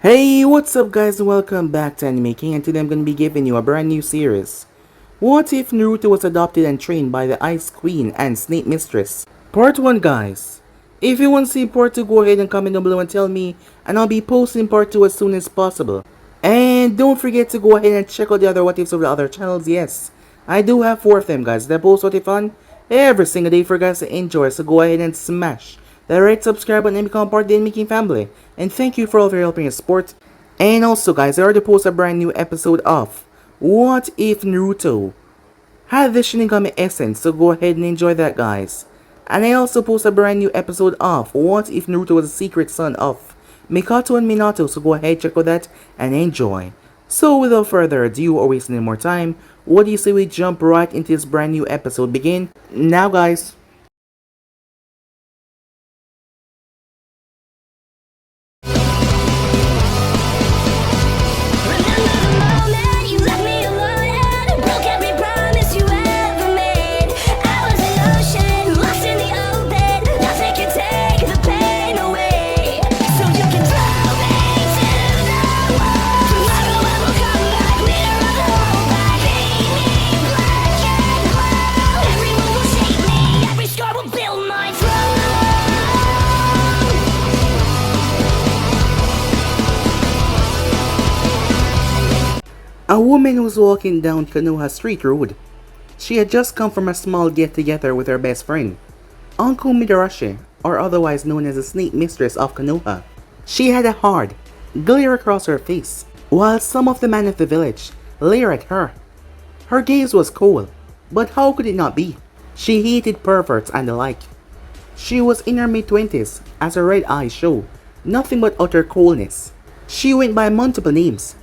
Hey, what's up guys and welcome back to Anime King, and today I'm going to be giving you a brand new series. What if Naruto was adopted and trained by the Ice Queen and Snake Mistress? Part 1 guys. If you want to see part 2, go ahead and comment down below and tell me, and I'll be posting part 2 as soon as possible. And don't forget to go ahead and check out the other what ifs of the other channels. Yes, I do have 4 of them guys. They post what if on every single day for guys to enjoy, so go ahead and smash the red subscribe button and become part of the Anime King family. And thank you for all of your helping and support. And also guys, I already posted a brand new episode of What If Naruto had the Shinigami Essence, so go ahead and enjoy that guys. And I also posted a brand new episode of What If Naruto was a secret son of Mikoto and Minato, so go ahead, check out that and enjoy. So without further ado or wasting any more time, what do you say we jump right into this brand new episode? Begin now guys. A woman was walking down Konoha Street Road. She had just come from a small get-together with her best friend, Uncle Midarashi, or otherwise known as the Snake Mistress of Konoha. She had a hard glare across her face, while some of the men of the village leered at her. Her gaze was cold, but how could it not be? She hated perverts and the like. She was in her mid-20s, as her red eyes showed nothing but utter coldness. She went by multiple names.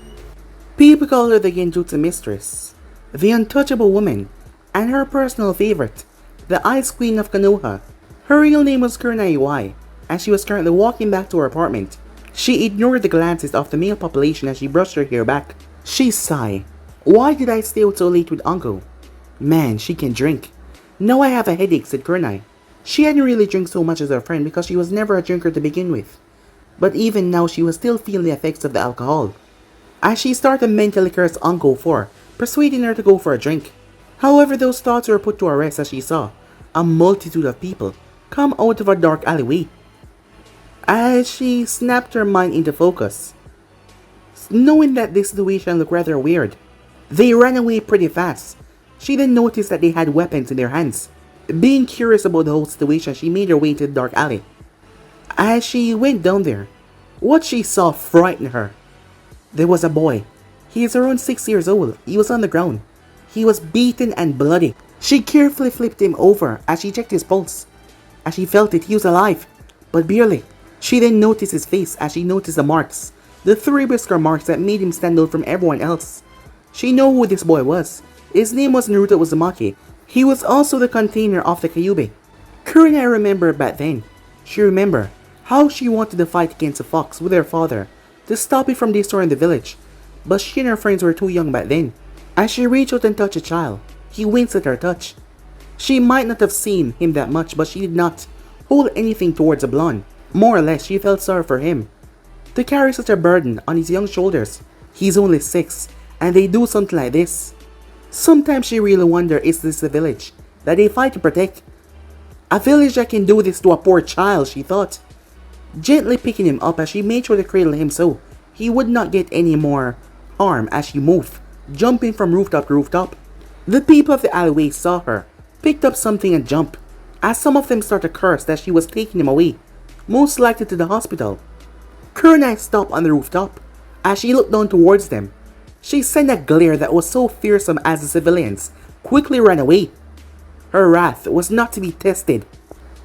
People call her the Genjutsu Mistress, the Untouchable Woman, and her personal favorite, the Ice Queen of Konoha. Her real name was Kurenai Yuhi, and she was currently walking back to her apartment. She ignored the glances of the male population as she brushed her hair back. She sighed. Why did I stay out so late with Uncle? Man, she can drink. No, I have a headache, said Kurenai. She hadn't really drank so much as her friend because she was never a drinker to begin with. But even now she was still feeling the effects of the alcohol, as she started to mentally curse Uncle for persuading her to go for a drink. However, those thoughts were put to rest as she saw a multitude of people come out of a dark alleyway. As she snapped her mind into focus, knowing that this situation looked rather weird, they ran away pretty fast. She then noticed that they had weapons in their hands. Being curious about the whole situation, she made her way into the dark alley. As she went down there, what she saw frightened her. There was a boy. He is around 6 years old. He was on the ground. He was beaten and bloody. She carefully flipped him over as she checked his pulse. As she felt it, he was alive, but barely. She then noticed his face as she noticed the marks, the 3 whisker marks that made him stand out from everyone else. She knew who this boy was. His name was Naruto Uzumaki. He was also the container of the Kyuubi. Kurenai remembered back then. She remembered how she wanted to fight against a fox with her father to stop it from destroying the village, but she and her friends were too young back then. As she reached out and touched a child, he winced at her touch. She might not have seen him that much, but she did not hold anything towards the blonde. More or less, she felt sorry for him to carry such a burden on his young shoulders. He's only 6, and they do something like this. Sometimes she really wondered, is this the village that they fight to protect? A village that can do this to a poor child, she thought, gently picking him up as she made sure to cradle him so he would not get any more harm as she moved, jumping from rooftop to rooftop. The people of the alleyway saw her, picked up something and jumped, as some of them started to curse that she was taking him away, most likely to the hospital. Kurenai stopped on the rooftop. As she looked down towards them, she sent a glare that was so fearsome as the civilians quickly ran away. Her wrath was not to be tested.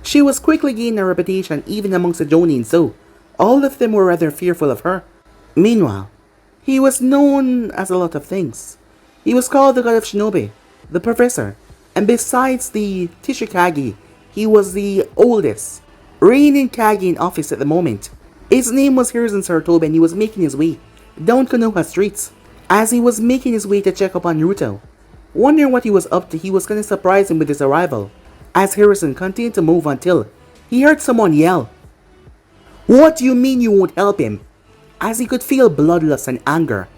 She was quickly gaining a reputation even amongst the Jonin, so all of them were rather fearful of her. Meanwhile, he was known as a lot of things. He was called the God of Shinobi, the Professor, and besides the Tishikage, he was the oldest reigning Kage in office at the moment. His name was Hiruzen Sarutobi, and he was making his way down Konoha streets. As he was making his way to check up on Naruto, wondering what he was up to, he was going to surprise him with his arrival. As Hiruzen continued to move until he heard someone yell, "What do you mean you won't help him?" as he could feel bloodlust and anger.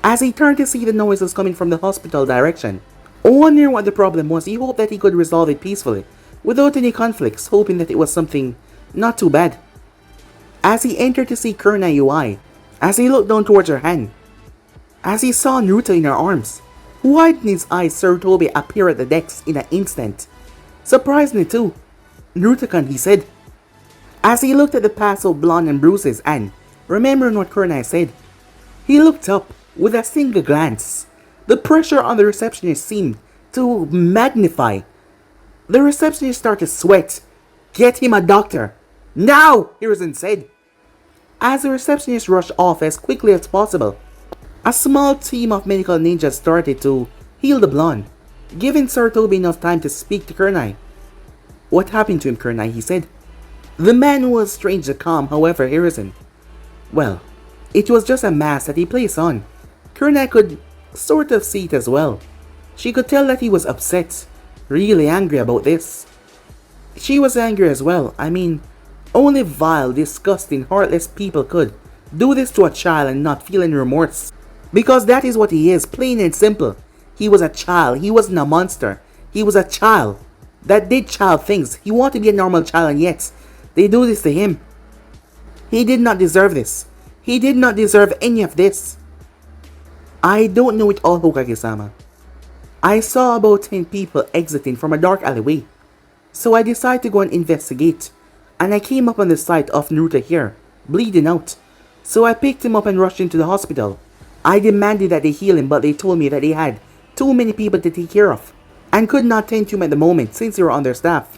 As he turned to see the noises coming from the hospital direction, wondering what the problem was, he hoped that he could resolve it peacefully, without any conflicts, hoping that it was something not too bad. As he entered to see Kurenai Yuhi, as he looked down towards her hand, as he saw Naruto in her arms, widening his eyes, Sarutobi appeared at the decks in an instant. Surprisingly too, Naruto-kun, he said. As he looked at the past of blonde and bruises and, remembering what Kurenai said, he looked up with a single glance. The pressure on the receptionist seemed to magnify. The receptionist started to sweat. "Get him a doctor. Now!" Hiruzen said. As the receptionist rushed off as quickly as possible, a small team of medical ninjas started to heal the blonde, giving Sarutobi enough time to speak to Kurenai. "What happened to him, Kurenai?" he said. The man was strangely calm, however, Hiruzen. "Well, it was just a mask that he placed on." Kurenai could sort of see it as well. She could tell that he was upset, really angry about this. She was angry as well. I mean, only vile, disgusting, heartless people could do this to a child and not feel any remorse. Because that is what he is, plain and simple. He was a child. He wasn't a monster. He was a child that did child things. He wanted to be a normal child, and yet they do this to him. He did not deserve this. He did not deserve any of this. I don't know it all, Hokage-sama. I saw about 10 people exiting from a dark alleyway, so I decided to go and investigate, and I came up on the sight of Naruto here, bleeding out, so I picked him up and rushed into the hospital. I demanded that they heal him, but they told me that they had too many people to take care of, and could not tend to him at the moment since they were understaffed.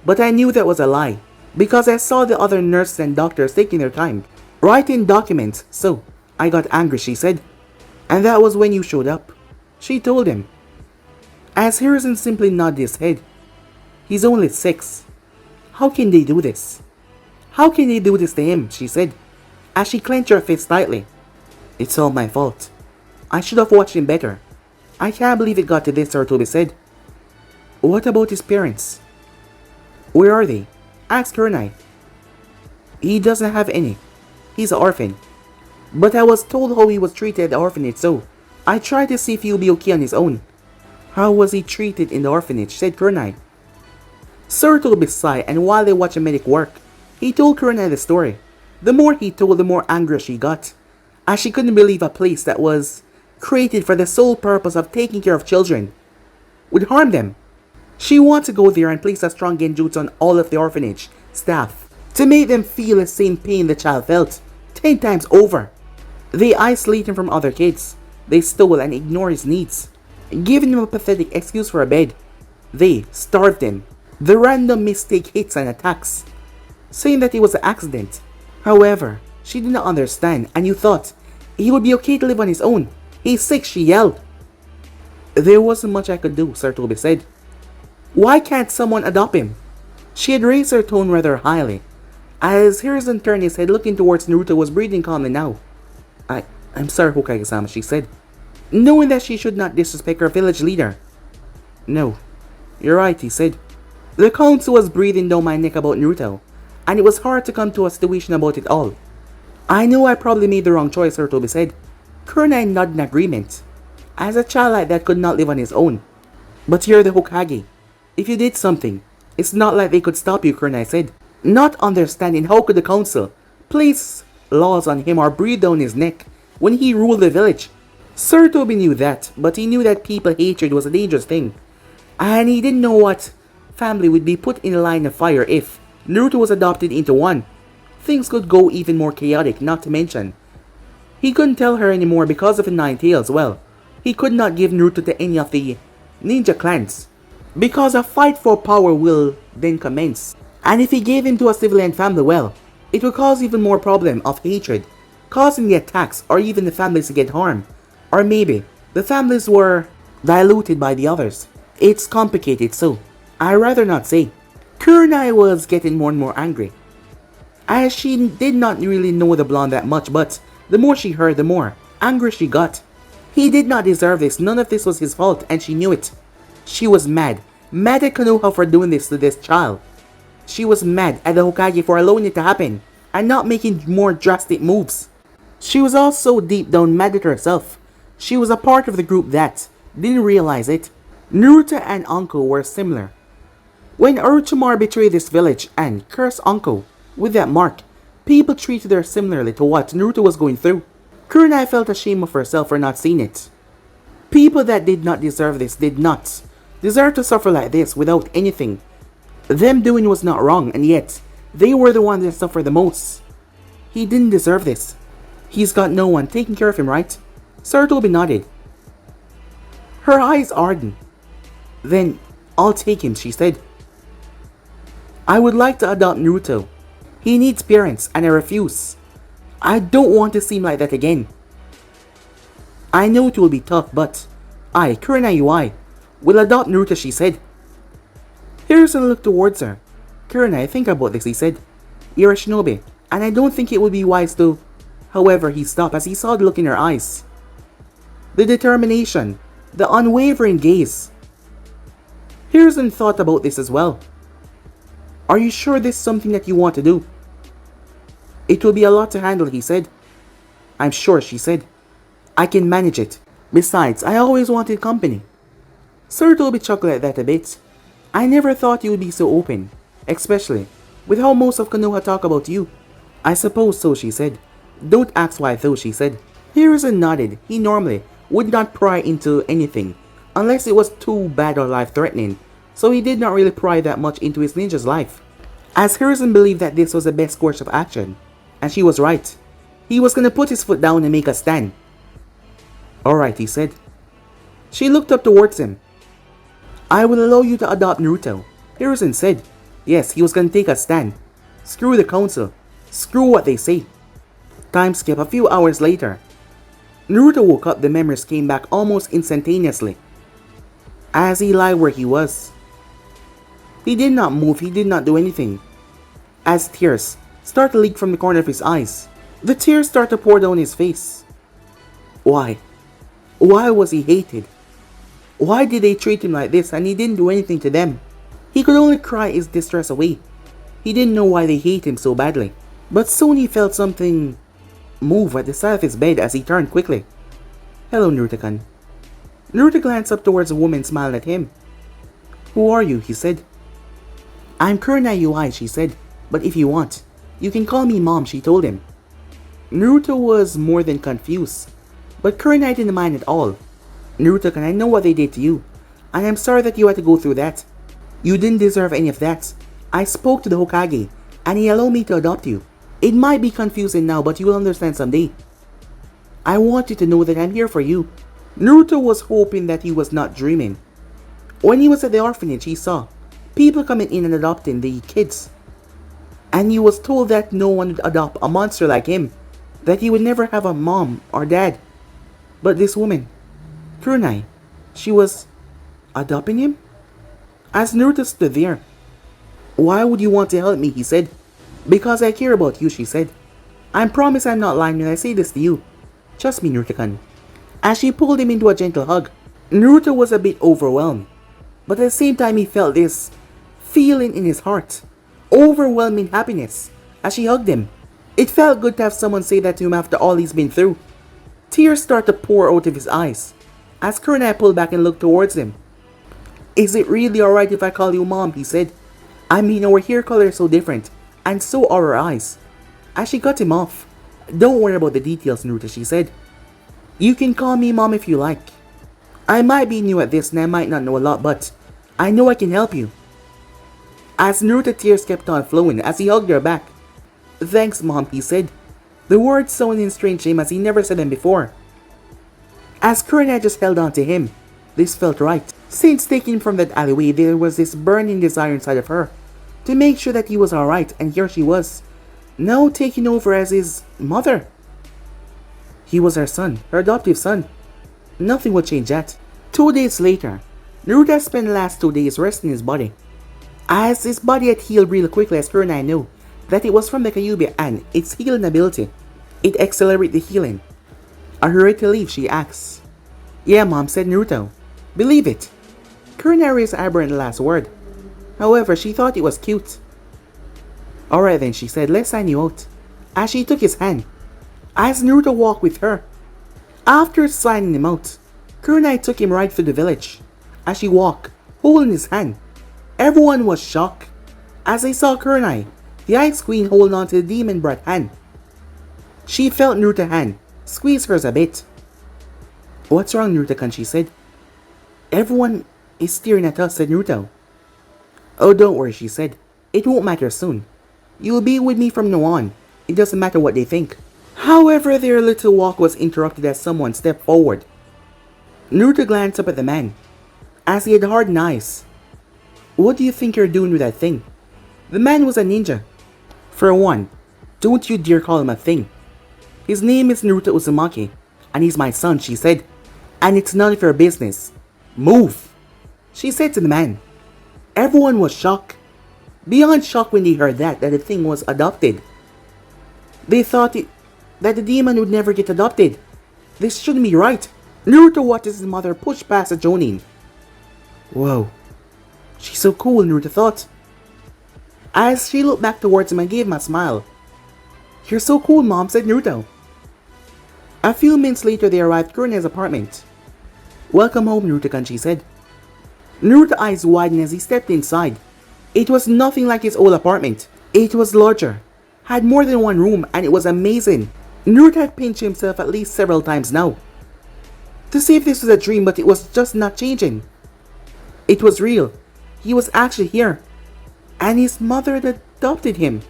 But I knew that was a lie, because I saw the other nurses and doctors taking their time, writing documents, so I got angry, she said. And that was when you showed up, she told him. As Hiruzen simply nodded his head. He's only 6. How can they do this? How can they do this to him, she said, as she clenched her fist tightly. It's all my fault. I should have watched him better. I can't believe it got to this, Sarutobi said. What about his parents? Where are they? Asked Kurenai. He doesn't have any. He's an orphan. But I was told how he was treated at the orphanage, so I tried to see if he would be okay on his own. How was he treated in the orphanage? Said Kurenai. Sarutobi sighed, and while they watched a medic work, he told Kurenai the story. The more he told, the more angry she got, as she couldn't believe a place that was created for the sole purpose of taking care of children would harm them. She wanted to go there and place a strong genjutsu on all of the orphanage staff to make them feel the same pain the child felt, 10 times over. They isolated him from other kids. They stole and ignored his needs, giving him a pathetic excuse for a bed. They starved him. The random mistake hits and attacks, saying that it was an accident. However, she did not understand, and you thought he would be okay to live on his own. He's sick, she yelled. There wasn't much I could do, Sarutobi said. Why can't someone adopt him? She had raised her tone rather highly, as Hiruzen turned his head, looking towards Naruto, who was breathing calmly now. I'm sorry, Hokage-sama, she said, knowing that she should not disrespect her village leader. No, you're right, he said. The council was breathing down my neck about Naruto, and it was hard to come to a situation about it all. I know I probably made the wrong choice, Sarutobi said. Kurenai nodded in agreement, as a child like that could not live on his own. But you're the Hokage. If you did something, it's not like they could stop you, Kurenai said. Not understanding how could the council place laws on him or breathe down his neck when he ruled the village. Sarutobi knew that, but he knew that people hatred was a dangerous thing, and he didn't know what family would be put in a line of fire if Naruto was adopted into one. Things could go even more chaotic, not to mention he couldn't tell her anymore because of the 9 tails. Well, he could not give Naruto to any of the ninja clans, because a fight for power will then commence. And if he gave him to a civilian family, well, it would cause even more problem of hatred, causing the attacks or even the families to get harmed. Or maybe the families were diluted by the others. It's complicated, so I'd rather not say. Kurenai was getting more and more angry, as she did not really know the blonde that much, but the more she heard, the more angry she got. He did not deserve this. None of this was his fault, and she knew it. She was mad at Konoha for doing this to this child. She was mad at the Hokage for allowing it to happen and not making more drastic moves. She was also deep down mad at herself. She was a part of the group that didn't realize it. Naruto and Anko were similar. When Orochimaru betrayed this village and cursed Anko with that mark, people treated her similarly to what Naruto was going through. Kurenai felt ashamed of herself for not seeing it. People that did not deserve this did not deserve to suffer like this without anything. Them doing was not wrong, and yet they were the ones that suffered the most. He didn't deserve this. He's got no one taking care of him, right? Sarutobi nodded. Her eyes hardened. Then, I'll take him, she said. I would like to adopt Naruto. He needs parents, and I refuse. I don't want to seem like that again. I know it will be tough, but I, Kurenai Yuhi, will adopt Naruto, she said. Hiruzen looked towards her. Kurenai, think about this, he said. You're a shinobi, and I don't think it would be wise to... However, he stopped as he saw the look in her eyes. The determination, the unwavering gaze. Hiruzen thought about this as well. Are you sure this is something that you want to do? It will be a lot to handle, he said. I'm sure, she said. I can manage it. Besides, I always wanted company. Sarutobi chuckled at that a bit. I never thought you would be so open, especially with how most of Konoha talk about you. I suppose so, she said. Don't ask why though, she said. Hiruzen nodded. He normally would not pry into anything unless it was too bad or life-threatening, so he did not really pry that much into his ninja's life. As Hiruzen believed that this was the best course of action, and she was right, he was gonna put his foot down and make a stand. Alright, he said. She looked up towards him. I will allow you to adopt Naruto, Hiruzen said. Yes, he was gonna take a stand. Screw the council. Screw what they say. Time skip a few hours later. Naruto woke up, the memories came back almost instantaneously. As he lay where he was. He did not move, he did not do anything. As tears started to leak from the corner of his eyes, the tears started to pour down his face. Why? Why was he hated? Why did they treat him like this and he didn't do anything to them? He could only cry his distress away. He didn't know why they hate him so badly. But soon he felt something move at the side of his bed as he turned quickly. Hello, Naruto-kun. Naruto glanced up towards the woman smiling at him. Who are you? He said. I'm Kurenai Yuhi, she said. But if you want, you can call me Mom, she told him. Naruto was more than confused, but Kurenai didn't mind at all. Naruto-kun, I know what they did to you, and I'm sorry that you had to go through that. You didn't deserve any of that. I spoke to the Hokage, and he allowed me to adopt you. It might be confusing now, but you will understand someday. I want you to know that I'm here for you. Naruto was hoping that he was not dreaming. When he was at the orphanage, he saw people coming in and adopting the kids. And he was told that no one would adopt a monster like him, that he would never have a mom or dad. But this woman, Kurenai, she was adopting him? As Naruto stood there, why would you want to help me, he said. Because I care about you, she said. I promise I'm not lying when I say this to you. Trust me, Naruto-kun. As she pulled him into a gentle hug, Naruto was a bit overwhelmed. But at the same time he felt this feeling in his heart. Overwhelming happiness as she hugged him. It felt good to have someone say that to him after all he's been through. Tears started to pour out of his eyes as Kurenai pulled back and looked towards him. Is it really alright if I call you Mom, he said. I mean, our hair color is so different, and so are our eyes. As she cut him off. Don't worry about the details, Naruto, she said. You can call me Mom if you like. I might be new at this and I might not know a lot, but I know I can help you. As Naruto, tears kept on flowing as he hugged her back. Thanks, Mom, he said. The words sounded strange to him as he never said them before. As Kurenai just held on to him, this felt right. Since taking him from that alleyway, there was this burning desire inside of her to make sure that he was alright, and here she was, now taking over as his mother. He was her son, her adoptive son. Nothing would change that. 2 days later, Naruto spent the last 2 days resting his body. As his body had healed really quickly, as Kurenai knew that it was from the Kyuubi and its healing ability. It accelerated the healing. Are you ready to leave? She asked. Yeah, Mom, said Naruto. Believe it. Kurenai raised her eyebrow in the last word. However, she thought it was cute. Alright then, she said, let's sign you out. As she took his hand. as Naruto walked with her. After signing him out, Kurenai took him right through the village. As she walked, holding his hand, everyone was shocked as they saw Kurenai, the Ice Queen, holding on to the demon brat hand. She felt Naruto's hand, squeezed hers a bit. "What's wrong, Naruto-kun?" she said. "Everyone is staring at us," said Naruto. "Oh, don't worry," she said. "It won't matter soon. You'll be with me from now on. It doesn't matter what they think." However, their little walk was interrupted as someone stepped forward. Naruto glanced up at the man, as he had hardened eyes. "What do you think you're doing with that thing?" The man was a ninja. "For one, don't you dare call him a thing. His name is Naruto Uzumaki, and he's my son," she said. "And it's none of your business. Move," she said to the man. Everyone was shocked. Beyond shocked when they heard that the thing was adopted. They thought that the demon would never get adopted. This shouldn't be right. Naruto watched his mother push past a Jonin. "Whoa, she's so cool," Naruto thought, as she looked back towards him and gave him a smile. "You're so cool, Mom," said Naruto. A few minutes later, they arrived at Kurenai's apartment. "Welcome home, Naruto-kun," she said. Naruto's eyes widened as he stepped inside. It was nothing like his old apartment. It was larger, had more than one room, and it was amazing. Naruto had pinched himself at least several times now to see if this was a dream, but it was just not changing. It was real. He was actually here, and his mother had adopted him.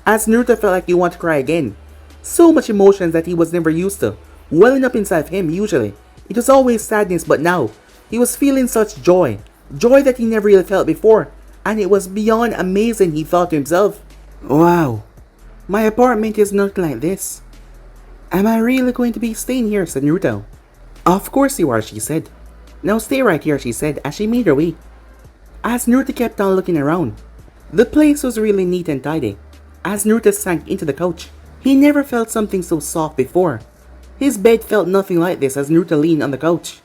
As Naruto felt like he wanted to cry again. So much emotions that he was never used to, welling up inside of him usually. It was always sadness, but now, he was feeling such joy. Joy that he never really felt before, and it was beyond amazing, he thought to himself. "Wow, my apartment is not like this. Am I really going to be staying here?" said Naruto. "Of course you are," she said. "Now stay right here," she said as she made her way. As Naruto kept on looking around, the place was really neat and tidy. As Naruto sank into the couch, he never felt something so soft before. His bed felt nothing like this as Naruto leaned on the couch.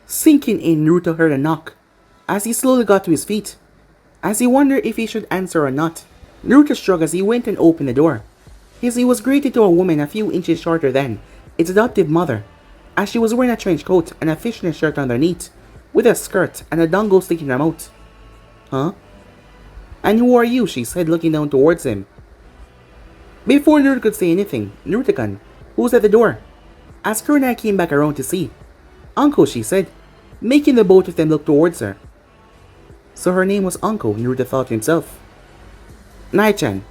Sinking in, Naruto heard a knock as he slowly got to his feet. As he wondered if he should answer or not, Naruto shrugged as he went and opened the door. He was greeted to a woman a few inches shorter than its adoptive mother, as she was wearing a trench coat and a fishnet shirt underneath, with a skirt and a dango sticking in her mouth. "Huh? And who are you?" she said, looking down towards him. Before Naruto could say anything, Naruto-kun, who was at the door, as Kurenai came back around to see. "Uncle," she said, making the both of them look towards her. So her name was Uncle, Naruto thought to himself. "Nai-chan,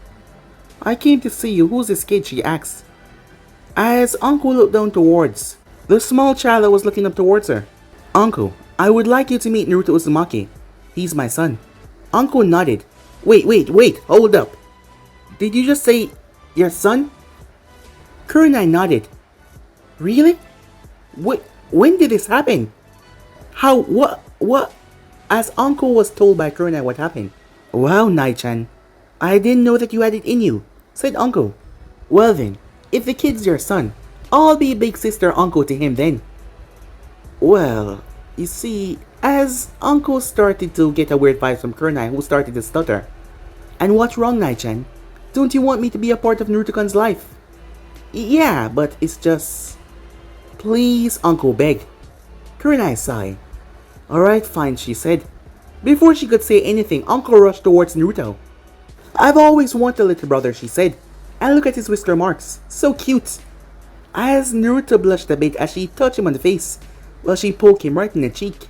I came to see you. Who's this kid?" she asked, as Uncle looked down towards the small child that was looking up towards her. "Uncle, I would like you to meet Naruto Uzumaki. He's my son." Uncle nodded. Wait, hold up. Did you just say your son?" Kurenai nodded. "Really? When did this happen? How, what? As Uncle was told by Kurenai what happened. "Wow, Nai-chan, I didn't know that you had it in you," said Uncle. "Well then, if the kid's your son, I'll be big sister uncle to him then." Well, you see, as Uncle started to get a weird vibe from Kurenai, who started to stutter. "And what's wrong, Nai-chan? Don't you want me to be a part of Naruto-kun's life?" "Yeah, but it's just..." "Please," Uncle begged. Kurenai sighed. "Alright, fine," she said. Before she could say anything, Uncle rushed towards Naruto. "I've always wanted a little brother," she said. "And look at his whisker marks. So cute." As Naruto blushed a bit as she touched him on the face, while she poked him right in the cheek.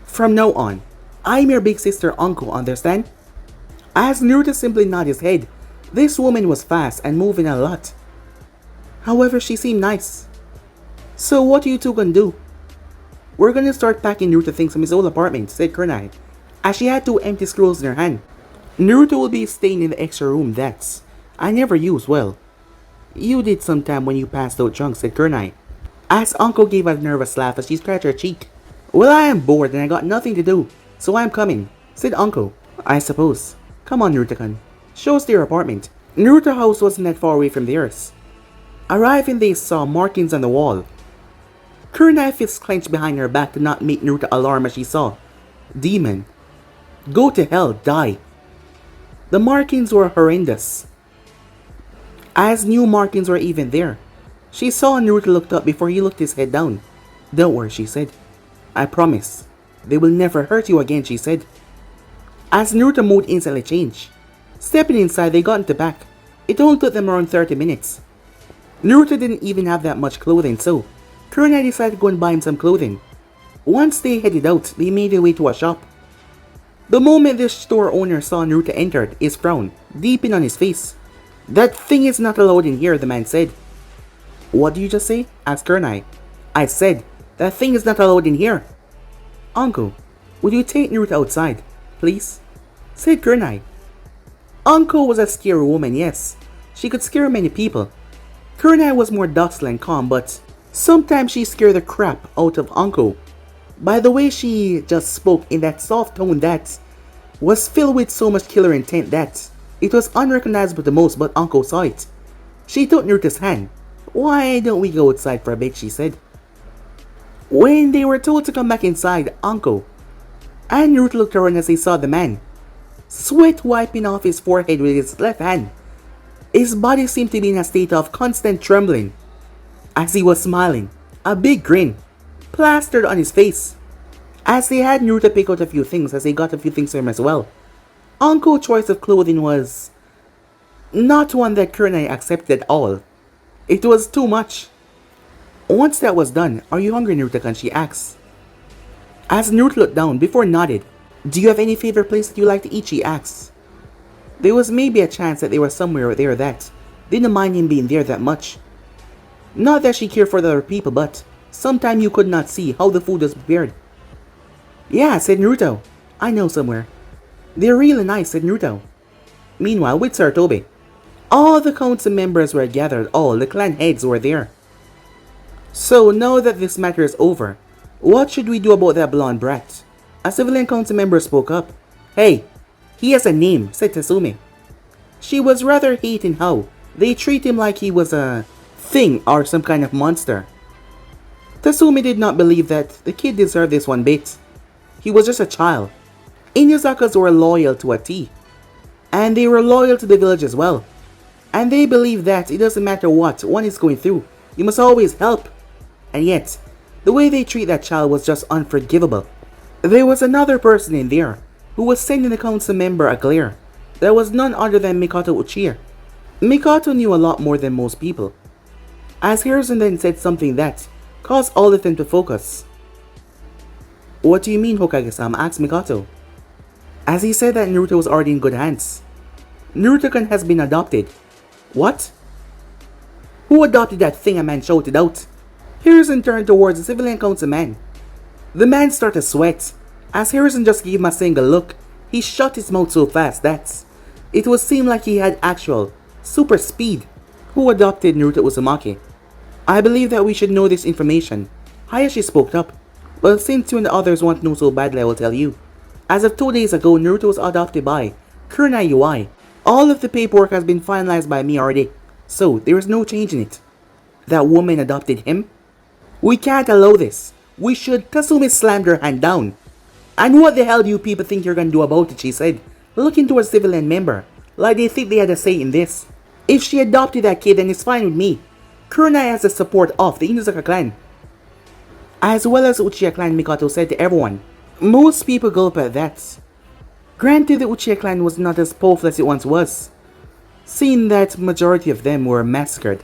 "From now on, I'm your big sister uncle, understand?" As Naruto simply nodded his head, this woman was fast and moving a lot. However, she seemed nice. "So what are you two gonna do?" "We're gonna start packing Naruto things from his old apartment," said Kurenai, as she had two empty scrolls in her hand. "Naruto will be staying in the extra room that's I never use. Well, you did sometime when you passed out drunk," said Kurenai, as Uncle gave a nervous laugh as she scratched her cheek. "Well, I am bored and I got nothing to do, so I'm coming," said Uncle. "I suppose. Come on, Naruto-kun. Show us your apartment." Naruto's house wasn't that far away from theirs. Arriving, they saw markings on the wall. Kurenai fists clenched behind her back to not make Naruto alarm as she saw "Demon. Go to hell, die." The markings were horrendous. as new markings were even there. She saw Naruto looked up before he looked his head down. "Don't worry," she said. "I promise. They will never hurt you again," she said. As Naruto mood instantly changed. Stepping inside, they got into back. It only took them around 30 minutes. Naruto didn't even have that much clothing, so Kurenai decided to go and buy him some clothing. Once they headed out, they made their way to a shop. The moment the store owner saw Naruto entered, his frown deepened on his face. "That thing is not allowed in here," the man said. "What did you just say?" asked Kurenai. "I said, that thing is not allowed in here." "Uncle, would you take Naruto outside, please?" said Kurenai. Uncle was a scary woman, yes. She could scare many people. Kurenai was more docile and calm, but sometimes she scared the crap out of Uncle. By the way she just spoke in that soft tone that was filled with so much killer intent that it was unrecognizable to most, but Uncle saw it. She took Naruto's hand. "Why don't we go outside for a bit?" she said. When they were told to come back inside, Uncle and Naruto looked around as they saw the man, sweat wiping off his forehead with his left hand. His body seemed to be in a state of constant trembling. As he was smiling, a big grin plastered on his face. As they had Naruto pick out a few things, as they got a few things for him as well. Uncle's choice of clothing was not one that Kurenai accepted at all. It was too much. Once that was done, "Are you hungry, Naruto-kun?" she asked. As Naruto looked down, before nodded. "Do you have any favorite place that you like to eat?" she asked. There was maybe a chance that they were somewhere there that didn't mind him being there that much. Not that she cared for the other people, but sometimes you could not see how the food was prepared. "Yeah," said Naruto. "I know somewhere." "They're really nice," said Naruto. Meanwhile, with Sarutobi, all the council members were gathered, all the clan heads were there. "So now that this matter is over, what should we do about that blonde brat?" A civilian council member spoke up. "Hey, he has a name," said Tatsumi. She was rather hating how they treat him like he was a thing or some kind of monster. Tatsumi did not believe that the kid deserved this one bit. He was just a child. Inuzakas were loyal to a T. And they were loyal to the village as well. And they believed that it doesn't matter what one is going through, you must always help. And yet, the way they treat that child was just unforgivable. There was another person in there who was sending the council member a glare. There was none other than Mikoto Uchiha. Mikoto knew a lot more than most people. As Harrison then said something that caused all of them to focus. "What do you mean, Hokage-sama?" asked Mikoto. As he said that Naruto was already in good hands. "Naruto-kun has been adopted." "What? Who adopted that thing?" a man shouted out. Harrison turned towards the civilian councilman. The man started to sweat. As Harrison just gave him a single look, he shut his mouth so fast that it would seem like he had actual super speed. "Who adopted Naruto Uzumaki?" "I believe that we should know this information." Hayashi spoke up. "Well, since you and the others want to know so badly, I will tell you. As of 2 days ago, Naruto was adopted by Kurenai Yuhi. All of the paperwork has been finalized by me already, so there is no change in it." "That woman adopted him?" "We can't allow this. We should." Tatsumi slammed her hand down. "And what the hell do you people think you're gonna do about it?" she said, looking towards the civilian member, like they think they had a say in this. "If she adopted that kid, then it's fine with me. Kurenai has the support of the Inuzaka clan, as well as Uchiha clan," Mikoto said to everyone. Most people gulped at that. Granted, the Uchiha clan was not as powerful as it once was, seeing that majority of them were massacred,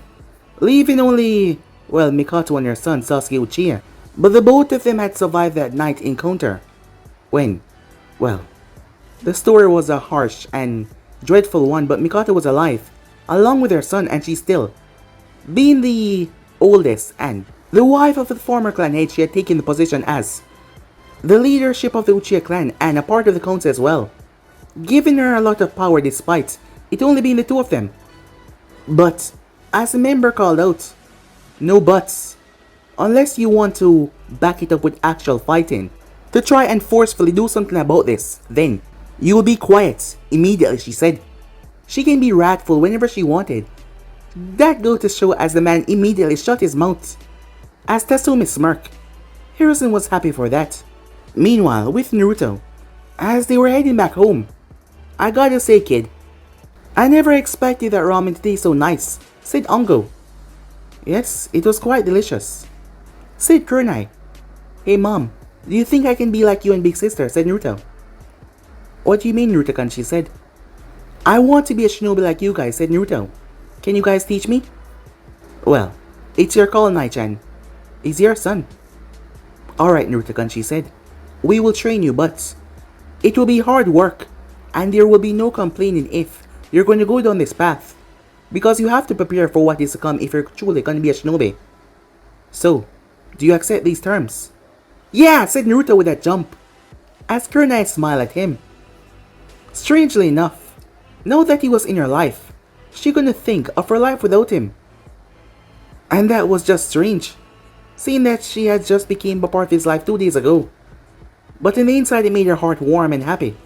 leaving only, well, Mikoto and her son Sasuke Uchiha. But the both of them had survived that night encounter. When, well, the story was a harsh and dreadful one, but Mikoto was alive, along with her son, and she still, being the oldest and the wife of the former clan head, she had taken the position as the leadership of the Uchiha clan and a part of the council as well, giving her a lot of power despite it only being the two of them. But, as a member called out, no buts, unless you want to back it up with actual fighting, to try and forcefully do something about this, then you will be quiet immediately, she said. She can be wrathful whenever she wanted. That goes to show as the man immediately shut his mouth. As Tatsumi smirked, Harrison was happy for that. Meanwhile, with Naruto, as they were heading back home, "I gotta say, kid, I never expected that ramen to taste so nice, said Anko. Yes, it was quite delicious, said Kurenai. Hey mom, do you think I can be like you and big sister, said Naruto. What do you mean, Naruto-kun, she said. I want to be a shinobi like you guys, said Naruto. Can you guys teach me? Well, it's your call, Nai-chan. He's your son. Alright, Naruto-kun, she said. We will train you, but it will be hard work, and there will be no complaining if you're going to go down this path, because you have to prepare for what is to come if you're truly going to be a shinobi. So, do you accept these terms? Yeah, said Naruto with a jump, as Kurenai smiled at him. Strangely enough, now that he was in her life, she couldn't think of her life without him. And that was just strange, seeing that she had just become a part of his life 2 days ago. But in the inside it made her heart warm and happy.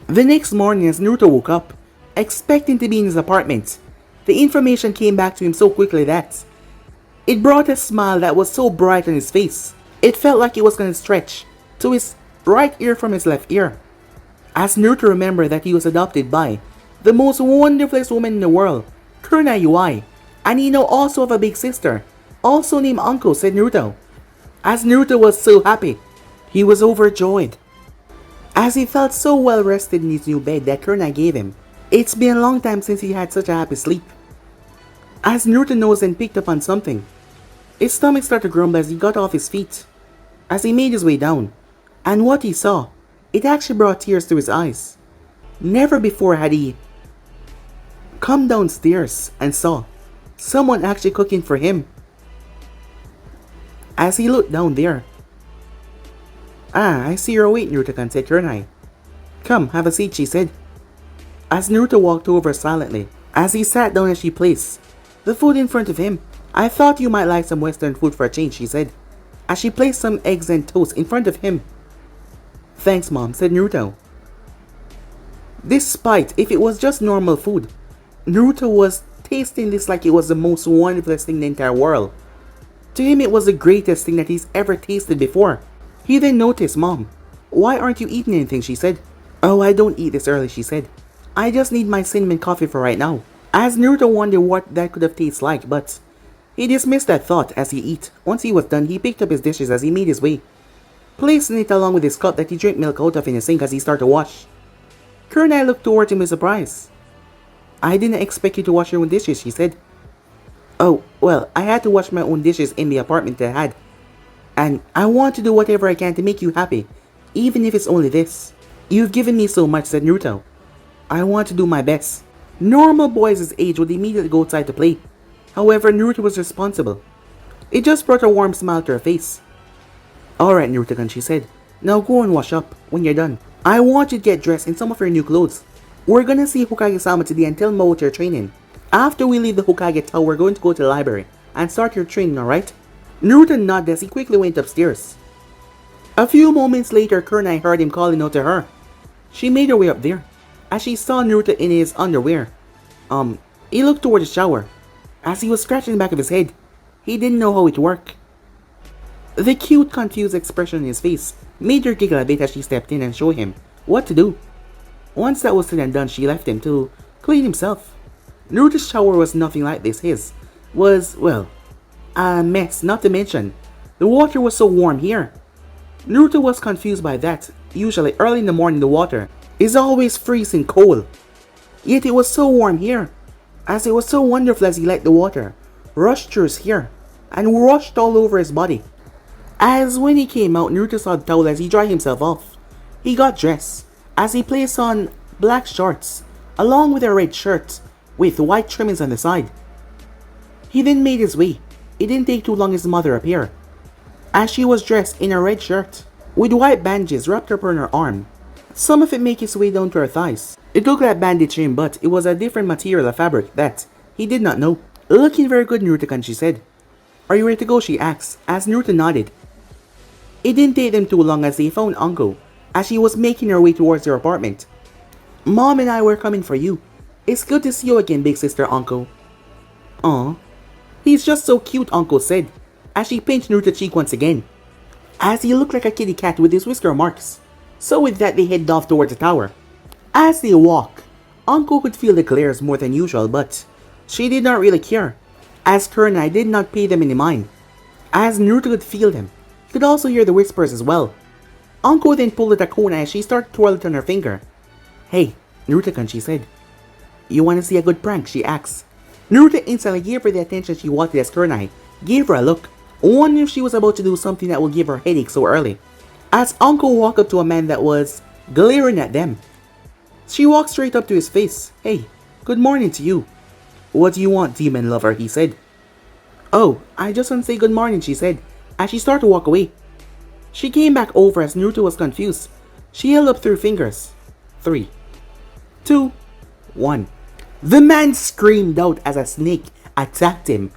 The next morning as Naruto woke up, expecting to be in his apartment, the information came back to him so quickly that it brought a smile that was so bright on his face. It felt like it was going to stretch to his right ear from his left ear. As Naruto remembered that he was adopted by the most wonderfulest woman in the world, Kurenai Yuhi, and he now also have a big sister, also named Anko, said Naruto. As Naruto was so happy, he was overjoyed, as he felt so well rested in his new bed that Kurenai gave him. It's been a long time since he had such a happy sleep. As Naruto nosed and picked up on something, his stomach started to grumble as he got off his feet. As he made his way down, and what he saw, it actually brought tears to his eyes. Never before had he come downstairs and saw someone actually cooking for him. As he looked down there, I see you're awake, Naruto-kun, said Kurenai. Come, have a seat, she said. As Naruto walked over silently, as he sat down as she placed the food in front of him. I thought you might like some Western food for a change, she said, as she placed some eggs and toast in front of him. Thanks, Mom, said Naruto. Despite if it was just normal food, Naruto was tasting this like it was the most wonderful thing in the entire world. To him, it was the greatest thing that he's ever tasted before. He then noticed, Mom, why aren't you eating anything, she said. Oh, I don't eat this early, she said. I just need my cinnamon coffee for right now. As Naruto wondered what that could have tasted like, but he dismissed that thought as he ate. Once he was done, he picked up his dishes as he made his way, placing it along with his cup that he drank milk out of in the sink as he started to wash. Kurenai looked towards him with surprise. I didn't expect you to wash your own dishes, she said. Oh, well, I had to wash my own dishes in the apartment that I had. And I want to do whatever I can to make you happy, even if it's only this. You've given me so much, said Naruto. I want to do my best. Normal boys his age would immediately go outside to play. However, Naruto was responsible. It just brought a warm smile to her face. Alright, Naruto-kun, she said. Now go and wash up when you're done. I want you to get dressed in some of your new clothes. We're gonna see Hokage-sama today and tell him about your training. After we leave the Hokage tower, we're going to go to the library and start your training, alright? Naruto nodded as he quickly went upstairs. A few moments later, Kurenai heard him calling out to her. She made her way up there, as she saw Naruto in his underwear. He looked toward the shower. As he was scratching the back of his head, he didn't know how it worked. The cute, confused expression on his face made her giggle a bit as she stepped in and showed him what to do. Once that was said and done, she left him to clean himself. Naruto's shower was nothing like this. His was, well, a mess, not to mention the water was so warm here. Naruto was confused by that. Usually early in the morning the water is always freezing cold, yet it was so warm here, as it was so wonderful as he let the water rush through his hair and rushed all over his body. As when he came out, Naruto saw the towel as he dried himself off. He got dressed as he placed on black shorts along with a red shirt with white trimmings on the side. He then made his way. It didn't take too long as his mother appeared, as she was dressed in a red shirt with white bandages wrapped up on her arm. Some of it made its way down to her thighs. It looked like bandage to him, but it was a different material of fabric that he did not know. Looking very good, Naruto-kun, she said. Are you ready to go, she asked, as Naruto nodded. It didn't take them too long as they found Anko, as she was making her way towards their apartment. Mom and I were coming for you. It's good to see you again, big sister Anko. Aw. He's just so cute, Anko said, as she pinched Naruto's cheek once again, as he looked like a kitty cat with his whisker marks. So with that, they headed off towards the tower. As they walked, Anko could feel the glares more than usual, but she did not really care, as Kurenai did not pay them any mind. As Naruto could feel them, he could also hear the whispers as well. Anko then pulled at Akona as she started to twirl it on her finger. "Hey, Naruto-kun," she said. "You want to see a good prank?" she asked. Naruto instantly gave her the attention she wanted as Kurenai gave her a look, wondering if she was about to do something that would give her a headache so early. As Anko walked up to a man that was glaring at them, she walked straight up to his face. "Hey, good morning to you." "What do you want, demon lover?" he said. "Oh, I just want to say good morning," she said, as she started to walk away. She came back over as Naruto was confused. She held up 3 fingers. 3, 2, 1. The man screamed out as a snake attacked him.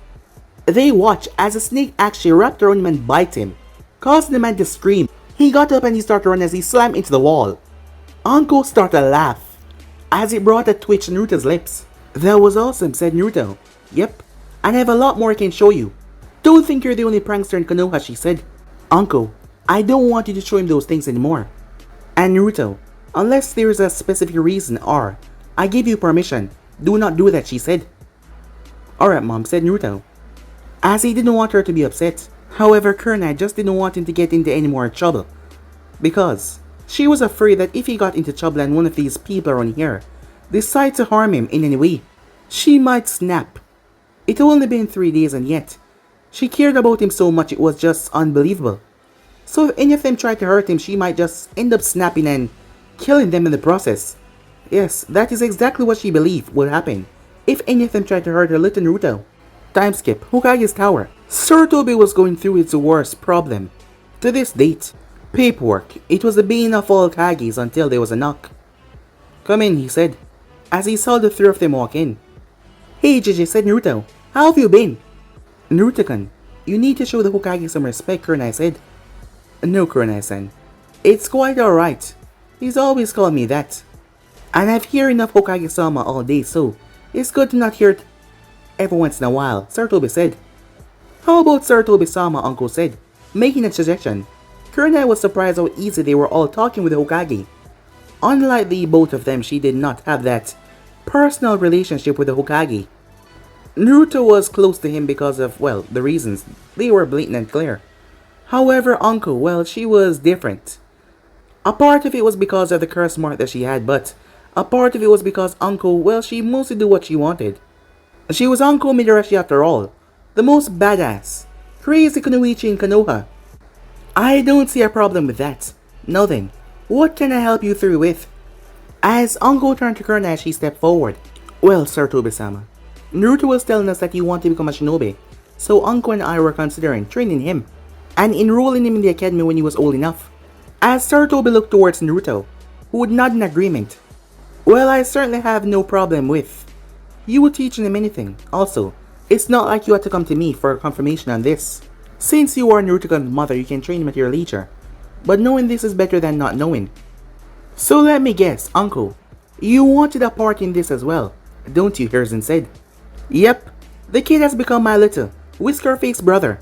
They watched as a snake actually wrapped around him and bit him, causing the man to scream. He got up and he started to run as he slammed into the wall. Anko started to laugh as it brought a twitch to Naruto's lips. "That was awesome," said Naruto. "Yep, and I have a lot more I can show you. Don't think you're the only prankster in Konoha," she said. "Anko, I don't want you to show him those things anymore. And Naruto, unless there's a specific reason or I give you permission, do not do that," she said. "Alright, Mom," said Naruto, as he didn't want her to be upset. However, Kurenai just didn't want him to get into any more trouble, because she was afraid that if he got into trouble and one of these people around here decided to harm him in any way, she might snap. It had only been 3 days and yet she cared about him so much it was just unbelievable. So if any of them tried to hurt him, she might just end up snapping and killing them in the process. Yes, that is exactly what she believed would happen if any of them tried to hurt her little Naruto. Time skip. Hokage's tower. Sarutobi was going through its worst problem to this date. Paperwork. It was the bane of all Hokages until there was a knock. "Come in," he said, as he saw the 3 of them walk in. "Hey, JJ," said Naruto. "How have you been?" "Naruto-kun, you need to show the Hokage some respect," Kurenai said. "No, Kurenai-san. It's quite alright. He's always called me that. And I've heard enough Hokage-sama all day, so it's good to not hear it every once in a while," Sarutobi said. "How about Sarutobi-sama?" Uncle said, making a suggestion. Kurenai was surprised how easy they were all talking with the Hokage. Unlike the both of them, she did not have that personal relationship with the Hokage. Naruto was close to him because of, well, the reasons. They were blatant and clear. However, Uncle, well, she was different. A part of it was because of the curse mark that she had, but a part of it was because Uncle, well, she mostly did what she wanted. She was Uncle Midarashi after all, the most badass, crazy kunoichi in Konoha. I don't see a problem with that. Now then, what can I help you through with? As Uncle turned to Kurenai as she stepped forward. "Well, Sarutobi-sama, Naruto was telling us that you want to become a shinobi, so Uncle and I were considering training him and enrolling him in the academy when he was old enough." As Sarutobi looked towards Naruto, who would nod in agreement. "Well, I certainly have no problem with you teaching him anything. Also, it's not like you had to come to me for confirmation on this. Since you are Naruto-kun's mother, you can train him at your leisure. But knowing this is better than not knowing. So let me guess, Uncle, you wanted a part in this as well, don't you?" Hiruzen said. "Yep, the kid has become my little whisker-faced brother."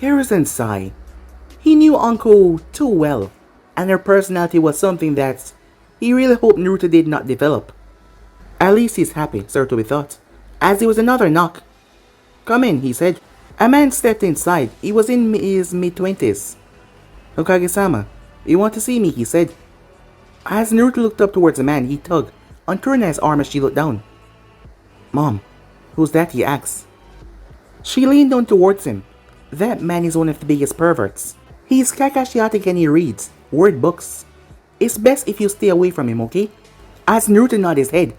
Hiruzen sighed. He knew Anko too well, and her personality was something that he really hoped Naruto did not develop. At least he's happy, Sarutobi thought, as there was another knock. "Come in," he said. A man stepped inside. He was in his mid-20s. "Hokage-sama, you want to see me?" he said. As Naruto looked up towards the man, he tugged on Kurenai's arm as she looked down. "Mom, who's that?" he asked. She leaned down towards him. "That man is one of the biggest perverts. He's Kakashiatic and he reads word books. It's best if you stay away from him, okay?" As Naruto nodded his head.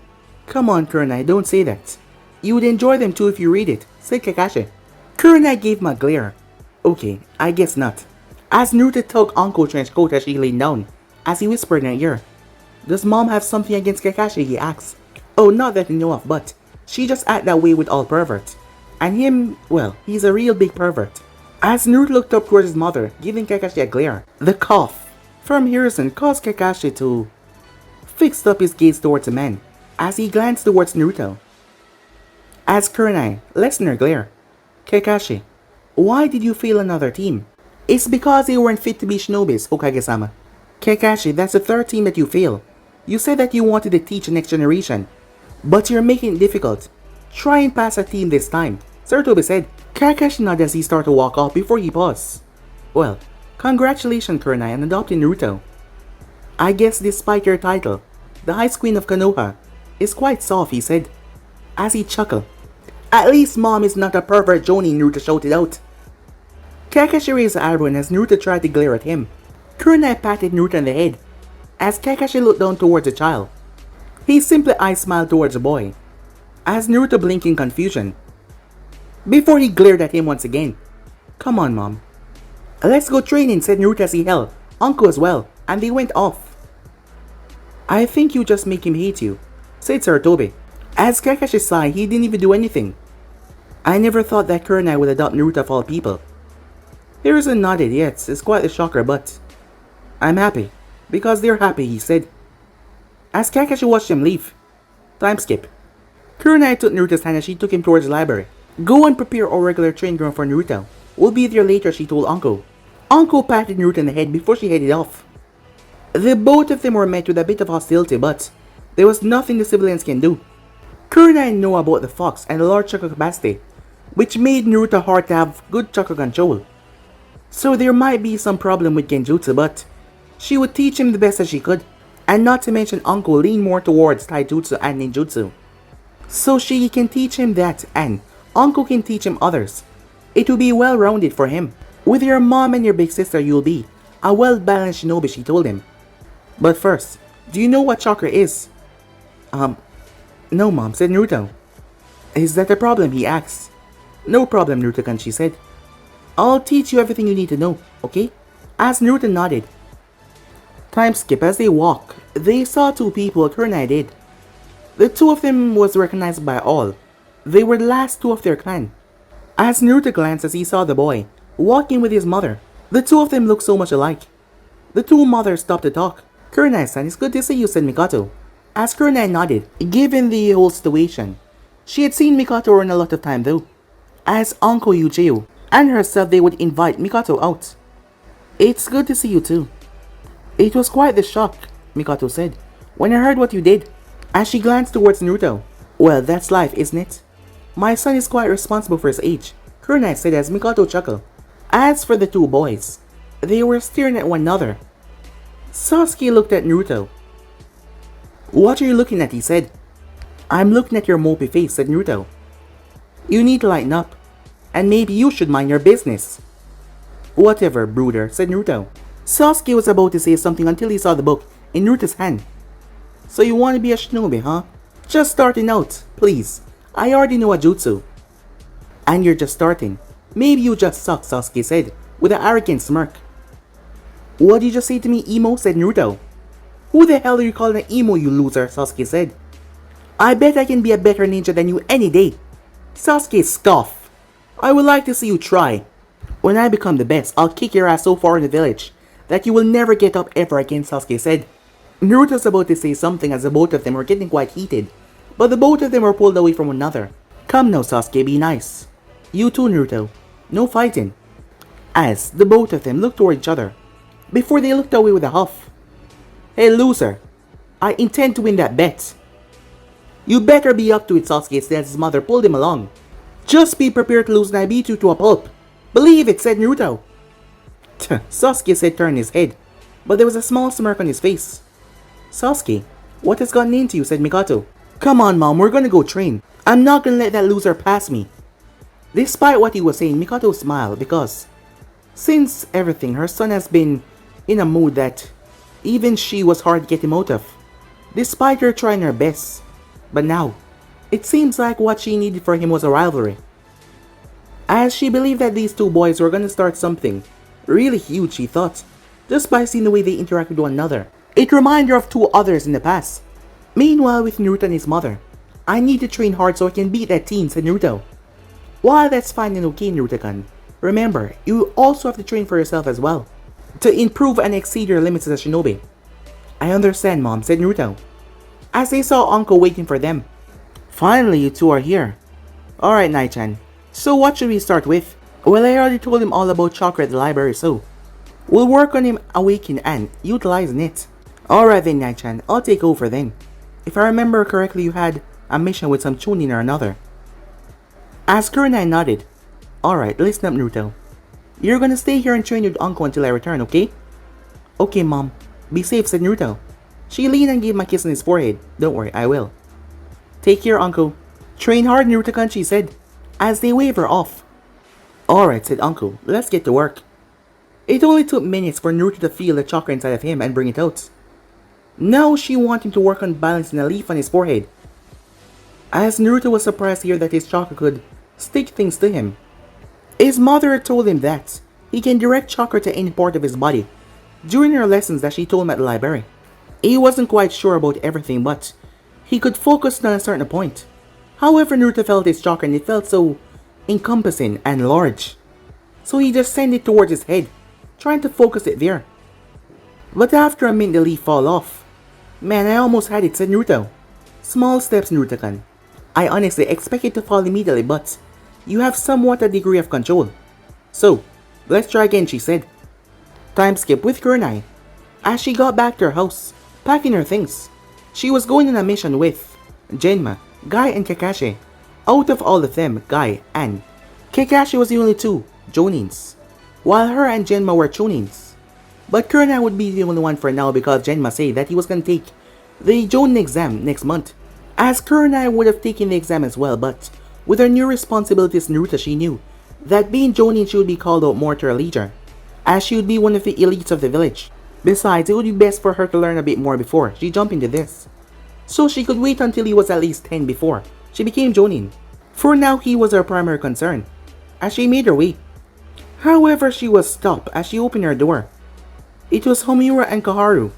"Come on, Kurenai, don't say that. You would enjoy them too if you read it," said Kakashi. Kurenai gave him a glare. "Okay, I guess not." As Naruto tugged Anko's trench coat as she leaned down, as he whispered in her ear. "Does Mom have something against Kakashi?" he asked. "Oh, not that I know of, but she just act that way with all perverts. And him, well, he's a real big pervert." As Naruto looked up towards his mother, giving Kakashi a glare, the cough from Hiruzen caused Kakashi to fix up his gaze towards the man as he glanced towards Naruto. As Kurenai lessened her glare, "Kakashi, why did you fail another team?" "It's because they weren't fit to be shinobis, Hokage-sama." "Kakashi, that's the 3rd team that you fail. You said that you wanted to teach the next generation, but you're making it difficult. Try and pass a team this time, Sarutobi said. Kakashi nodded as he started to walk off before he paused. Well, congratulations Kurenai on adopting Naruto. I guess despite your title, the Ice Queen of Konoha is quite soft, he said, as he chuckled. At least mom is not a pervert Jonin, Naruto shouted out. Kakashi raised an eyebrow as Naruto tried to glare at him. Kurenai patted Naruto on the head as Kakashi looked down towards the child. He simply eye-smiled towards the boy, as Naruto blinked in confusion, before he glared at him once again. Come on, mom. Let's go training, said Naruto as he held Uncle as well, and they went off. I think you just make him hate you, said Sarutobi. As Kakashi sighed, he didn't even do anything. I never thought that Kurenai would adopt Naruto of all people. Hiruzen nodded. Yes, it's quite a shocker, but I'm happy. Because they're happy, he said, as Kakashi watched him leave. Time skip. Kurenai took Naruto's hand as she took him towards the library. Go and prepare our regular training ground for Naruto. We'll be there later, she told Uncle. Uncle patted Naruto in the head before she headed off. The both of them were met with a bit of hostility, but there was nothing the civilians can do. Kurenai knew about the fox and the large chakra capacity, which made Naruto hard to have good chakra control. So there might be some problem with Genjutsu, but she would teach him the best as she could, and not to mention Uncle leaned more towards taijutsu and ninjutsu. So she can teach him that, and Uncle can teach him others. It will be well-rounded for him. With your mom and your big sister, you'll be a well-balanced shinobi, she told him. But first, do you know what chakra is? No mom, said Naruto. Is that a problem, he asked. No problem, Naruto-kun, she said. I'll teach you everything you need to know, okay? As Naruto nodded. Time skip. As they walked, they saw two people Kurenai did. The two of them was recognized by all. They were the last two of their clan. As Naruto glanced as he saw the boy walking with his mother, the two of them looked so much alike. The two mothers stopped to talk. Kurenai-san, it's good to see you, said Mikoto. As Kurenai nodded, given the whole situation, she had seen Mikoto around a lot of time though. As Uncle Uchiha and herself, they would invite Mikoto out. It's good to see you too. It was quite the shock, Mikoto said, when I heard what you did. As she glanced towards Naruto. Well, that's life, isn't it? My son is quite responsible for his age, Kurenai said as Mikoto chuckled. As for the two boys, they were staring at one another. Sasuke looked at Naruto. What are you looking at, he said. I'm looking at your mopey face, said Naruto. You need to lighten up, and maybe you should mind your business. Whatever, brooder, said Naruto. Sasuke was about to say something until he saw the book in Naruto's hand. So you want to be a shinobi, huh? Just starting out, please. I already know a jutsu. And you're just starting. Maybe you just suck, Sasuke said, with an arrogant smirk. What did you just say to me, emo, said Naruto. Who the hell are you calling an emo, you loser, Sasuke said. I bet I can be a better ninja than you any day. Sasuke scoffed. I would like to see you try. When I become the best, I'll kick your ass so far in the village that you will never get up ever again, Sasuke said. Naruto was about to say something as the both of them were getting quite heated, but the both of them were pulled away from one another. Come now, Sasuke, be nice. You too, Naruto. No fighting. As the both of them looked toward each other, before they looked away with a huff. Hey, loser. I intend to win that bet. You better be up to it, Sasuke said as his mother pulled him along. Just be prepared to lose and I beat you to a pulp. Believe it, said Naruto. Sasuke said, turning his head, but there was a small smirk on his face. Sasuke, what has gotten into you, said Mikoto. Come on, mom, we're gonna go train. I'm not gonna let that loser pass me. Despite what he was saying, Mikoto smiled because, since everything, her son has been in a mood that even she was hard to get him out of, despite her trying her best. But now, it seems like what she needed for him was a rivalry. As she believed that these two boys were gonna start something really huge, she thought, just by seeing the way they interact with one another. It reminded her of two others in the past. Meanwhile, with Naruto and his mother, I need to train hard so I can beat that team, said Naruto. While that's fine and okay, Naruto-kun, remember, you also have to train for yourself as well, to improve and exceed your limits as a shinobi. I understand, mom, said Naruto, as they saw Uncle waiting for them. Finally, you two are here. Alright, Nai-chan, so what should we start with? Well, I already told him all about chakra at the library, so we'll work on him awakening and utilizing it. Alright then, Nai-chan, I'll take over then. If I remember correctly, you had a mission with some chunin or another. As Kurenai nodded, alright, listen up, Naruto. You're gonna stay here and train with Uncle until I return, okay? Okay, Mom. Be safe, said Naruto. She leaned and gave him a kiss on his forehead. Don't worry, I will. Take care, Uncle. Train hard, Naruto-kun, she said, as they waved her off. Alright, said Uncle, let's get to work. It only took minutes for Naruto to feel the chakra inside of him and bring it out. Now she wanted him to work on balancing a leaf on his forehead. As Naruto was surprised to hear that his chakra could stick things to him. His mother had told him that he can direct chakra to any part of his body during her lessons that she told him at the library. He wasn't quite sure about everything, but he could focus on a certain point. However, Naruto felt his chakra and it felt so encompassing and large. So he just sent it towards his head, trying to focus it there. But after a minute the leaf fall off. Man, I almost had it, said Naruto. Small steps, Naruto-kun. I honestly expect it to fall immediately, but you have somewhat a degree of control. So, let's try again, she said. Time skip with Kurenai. As she got back to her house, packing her things, she was going on a mission with Genma, Guy and Kakashi. Out of all of them, Guy and Kakashi was the only two Jonins, while her and Genma were Chonins. But Kurenai would be the only one for now because Genma said that he was going to take the Jonin exam next month. As Kurenai would have taken the exam as well, but with her new responsibilities Naruto, she knew that being Jonin she would be called out more to her leader, as she would be one of the elites of the village. Besides, it would be best for her to learn a bit more before she jumped into this, so she could wait until he was at least 10 before she became Jonin. For now, he was her primary concern, as she made her way. However, she was stopped as she opened her door. It was Homura and Koharu.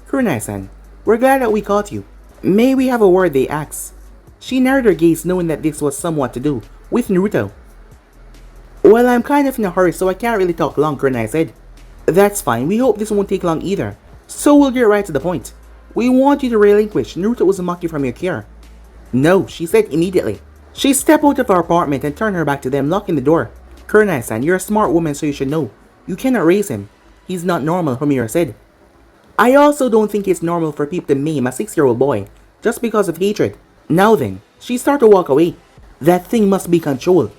Kurenai-san, we're glad that we caught you. May we have a word, they asked. She narrowed her gaze knowing that this was somewhat to do with Naruto. Well, I'm kind of in a hurry so I can't really talk long, Kurenai said. That's fine, we hope this won't take long either. So we'll get right to the point. We want you to relinquish Naruto Uzumaki from your care. No, she said immediately. She stepped out of her apartment and turned her back to them, locking the door. Kurenai-san, you're a smart woman so you should know. You cannot raise him. He's not normal, Homura said. I also don't think it's normal for people to maim a 6-year-old boy just because of hatred. Now then, she started to walk away. That thing must be controlled.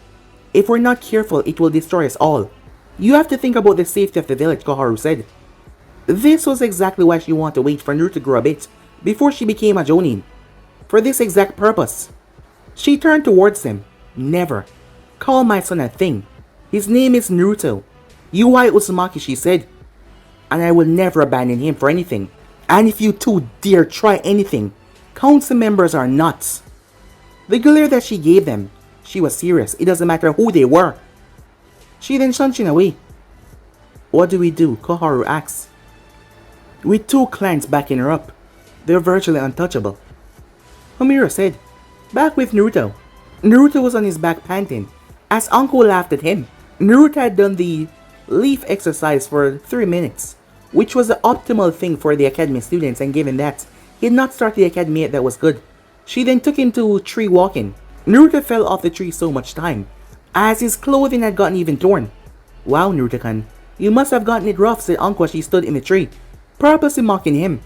If we're not careful, it will destroy us all. You have to think about the safety of the village, Koharu said. This was exactly why she wanted to wait for Naruto to grow a bit before she became a Jonin. For this exact purpose. She turned towards him. Never. Call my son a thing. His name is Naruto. Yuhi Uzumaki, she said. And I will never abandon him for anything. And if you two dare try anything, council members are nuts. The glare that she gave them, she was serious. It doesn't matter who they were. She then shunshed away. What do we do? Koharu asked. With two clans backing her up, they're virtually untouchable. Homura said, back with Naruto. Naruto was on his back panting, as Uncle laughed at him. Naruto had done the leaf exercise for 3 minutes, which was the optimal thing for the academy students, and given that he had not started the academy yet, that was good. She then took him to tree walking. Naruto fell off the tree so much time, as his clothing had gotten even torn. Wow, Naruto-kun, you must have gotten it rough, said Uncle as she stood in the tree, purposely mocking him.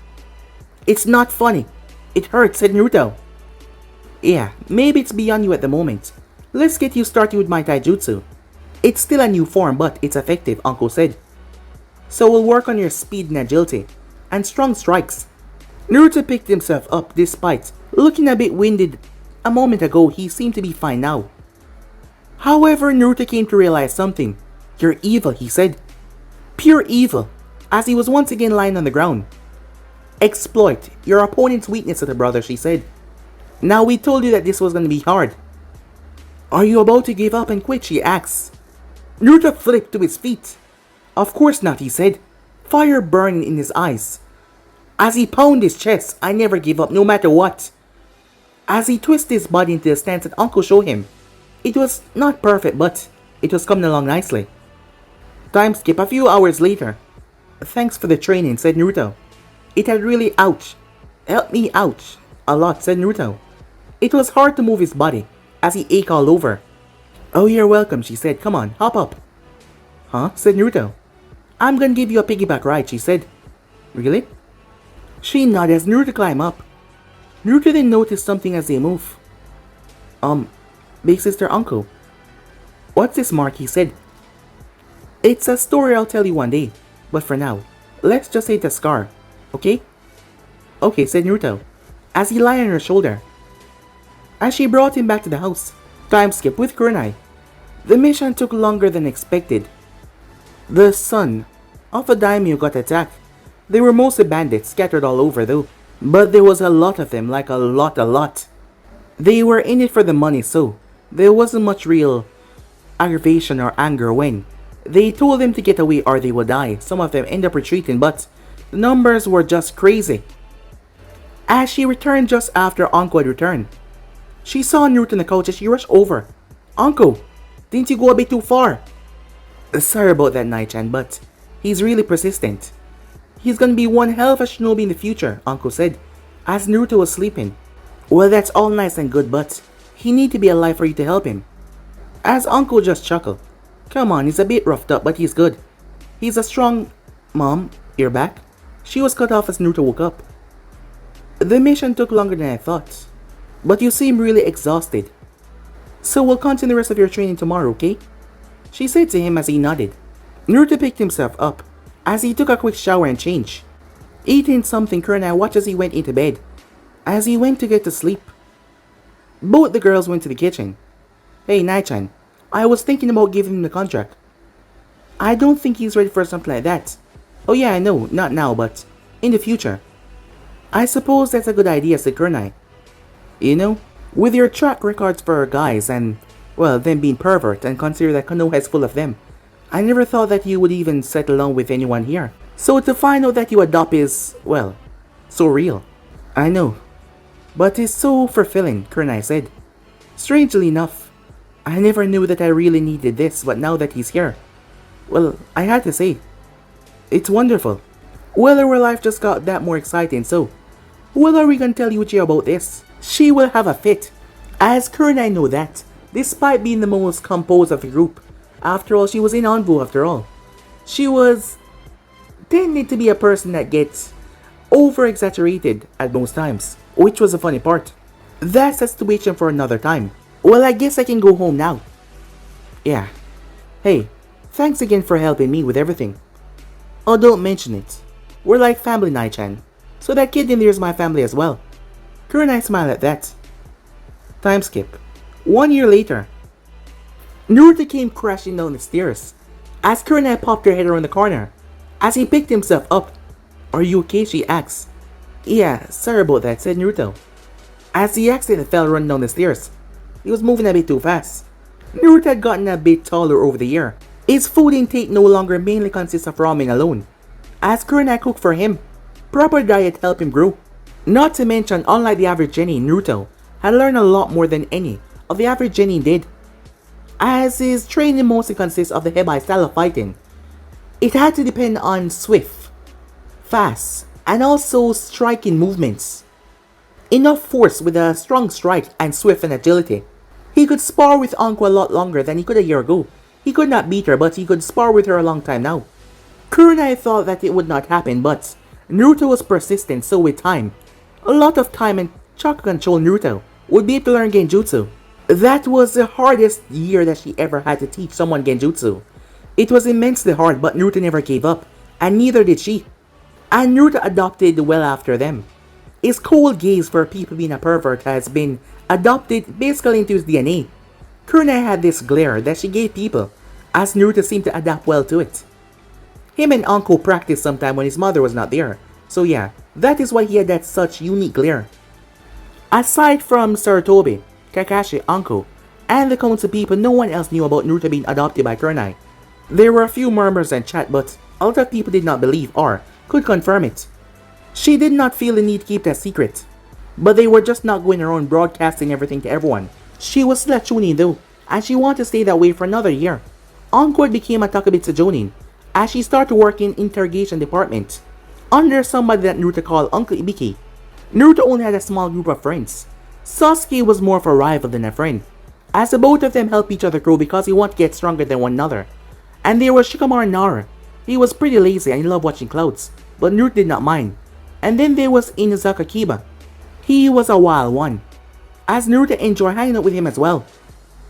It's not funny. It hurts, said Naruto. Yeah, maybe it's beyond you at the moment. Let's get you started with my taijutsu. It's still a new form, but it's effective, Uncle said. So we'll work on your speed and agility, and strong strikes. Naruto picked himself up despite looking a bit winded. A moment ago, he seemed to be fine now. However, Naruto came to realize something. You're evil, he said. Pure evil, as he was once again lying on the ground. Exploit your opponent's weakness, little brother, she said. Now we told you that this was going to be hard. Are you about to give up and quit, she asked. Naruto flipped to his feet. Of course not, he said, fire burning in his eyes. As he pounded his chest, I never give up, no matter what. As he twisted his body into the stance that Uncle showed him. It was not perfect, but it was coming along nicely. Time skip a few hours later. Thanks for the training, said Naruto. It had really helped me out a lot, said Naruto. It was hard to move his body, as he ached all over. Oh, you're welcome, she said. Come on, hop up. Huh? Said Naruto. I'm gonna give you a piggyback ride, she said. Really? She nodded as Naruto climbed up. Naruto then noticed something as they move. Big sister uncle. What's this, Mark? He said. It's a story I'll tell you one day, but for now, let's just say it's a scar, okay? Okay, said Naruto, as he lay on her shoulder. As she brought him back to the house, time skip with Kurenai. The mission took longer than expected. The son of a daimyo got attacked. They were mostly bandits scattered all over though, but there was a lot of them, like a lot. They were in it for the money, so there wasn't much real aggravation or anger when they told them to get away or they would die. Some of them end up retreating, but the numbers were just crazy. As she returned just after Anko had returned, she saw Naruto on the couch as she rushed over. Anko, didn't you go a bit too far? Sorry about that, Nai-chan, but he's really persistent. He's gonna be one hell of a shinobi in the future, Anko said, as Naruto was sleeping. Well, that's all nice and good, but he need to be alive for you to help him. As Anko just chuckled. Come on, he's a bit roughed up, but he's good. He's a strong... Mom, you're back? She was cut off as Naruto woke up. The mission took longer than I thought, but you seem really exhausted. So we'll continue the rest of your training tomorrow, okay? She said to him as he nodded. Naruto picked himself up as he took a quick shower and changed. Eating something, Kurenai watched as he went into bed. As he went to get to sleep, both the girls went to the kitchen. Hey, Nai-chan, I was thinking about giving him the contract. I don't think he's ready for something like that. Oh yeah, I know, not now, but in the future. I suppose that's a good idea, said Kurenai. You know, with your track records for guys and, well, them being pervert and consider that Konoha is full of them, I never thought that you would even settle down with anyone here. So to find out that you adopt is, well, so real. I know, but it's so fulfilling, Kurenai said. Strangely enough, I never knew that I really needed this, but now that he's here, well, I had to say, it's wonderful. Well, our life just got that more exciting, so, well, are we gonna tell Uchiha about this? She will have a fit. As Kurenai know that, despite being the most composed of the group, after all, she was in Anbu after all. She was tended to be a person that gets over-exaggerated at most times, which was the funny part. That's a situation for another time. Well, I guess I can go home now. Yeah. Hey, thanks again for helping me with everything. Oh, don't mention it. We're like family, Nai-chan. So that kid in there is my family as well. Kurenai smiled at that. Time skip. 1 year later. Naruto came crashing down the stairs as Kurenai popped her head around the corner. As he picked himself up. Are you okay? She asked. Yeah, sorry about that, said Naruto. As he accidentally fell running down the stairs. He was moving a bit too fast. Naruto had gotten a bit taller over the year. His food intake no longer mainly consists of ramen alone, as Kurenai cooked for him. Proper diet helped him grow. Not to mention, unlike the average genin, Naruto had learned a lot more than any of the average genin did, as his training mostly consists of the Hebai style of fighting. It had to depend on swift, fast, and also striking movements. Enough force with a strong strike and swift and agility. He could spar with Anko a lot longer than he could a year ago. He could not beat her, but he could spar with her a long time now. Kurenai thought that it would not happen, but Naruto was persistent, so with time, a lot of time and chakra control, Naruto would be able to learn Genjutsu. That was the hardest year that she ever had to teach someone Genjutsu. It was immensely hard, but Naruto never gave up, and neither did she. And Naruto adopted well after them. His cold gaze for people being a pervert has been adopted basically into his DNA. Kurenai had this glare that she gave people, as Naruto seemed to adapt well to it. Him and Anko practiced sometime when his mother was not there, so yeah, that is why he had that such unique glare. Aside from Sarutobi, Kakashi, Anko, and the council people, no one else knew about Naruto being adopted by Kurenai. There were a few murmurs and chat, but a lot of people did not believe or could confirm it. She did not feel the need to keep that secret, but they were just not going around broadcasting everything to everyone. She was still a chunin though, and she wanted to stay that way for another year. Anko became a Takabitsu Jonin, as she started working in interrogation department, under somebody that Naruto called Uncle Ibiki. Naruto only had a small group of friends. Sasuke was more of a rival than a friend, as the both of them helped each other grow because he wanted to get stronger than one another. And there was Shikamaru Nara. He was pretty lazy and he loved watching clouds, but Naruto did not mind. And then there was Inuzaka Kiba. He was a wild one, as Naruto enjoyed hanging out with him as well.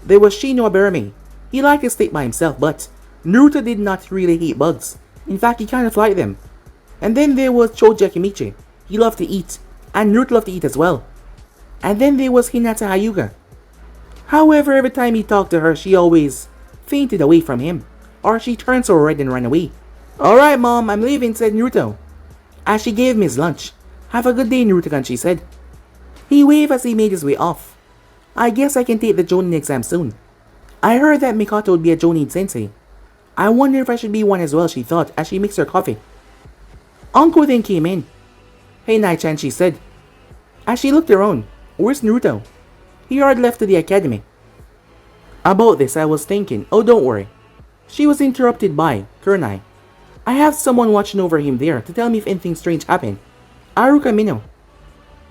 There was Shinobi. He liked to stay by himself, but Naruto did not really hate bugs. In fact, he kind of liked them. And then there was Choji Akimichi. He loved to eat, and Naruto loved to eat as well. And then there was Hinata Hyuga. However, every time he talked to her, she always fainted away from him, or she turned so red and ran away. "Alright mom, I'm leaving," said Naruto, as she gave him his lunch. "Have a good day, Naruto-kun," she said. He waved as he made his way off. "I guess I can take the Jonin exam soon. I heard that Mikoto would be a Jonin sensei. I wonder if I should be one as well," she thought as she mixed her coffee. Anko then came in. "Hey Nai-chan," she said. As she looked around, "Where's Naruto?" "He already left to the academy." About this I was thinking. Oh, don't worry. She was interrupted by Kurenai. "I have someone watching over him there to tell me if anything strange happened. Aruka Mino."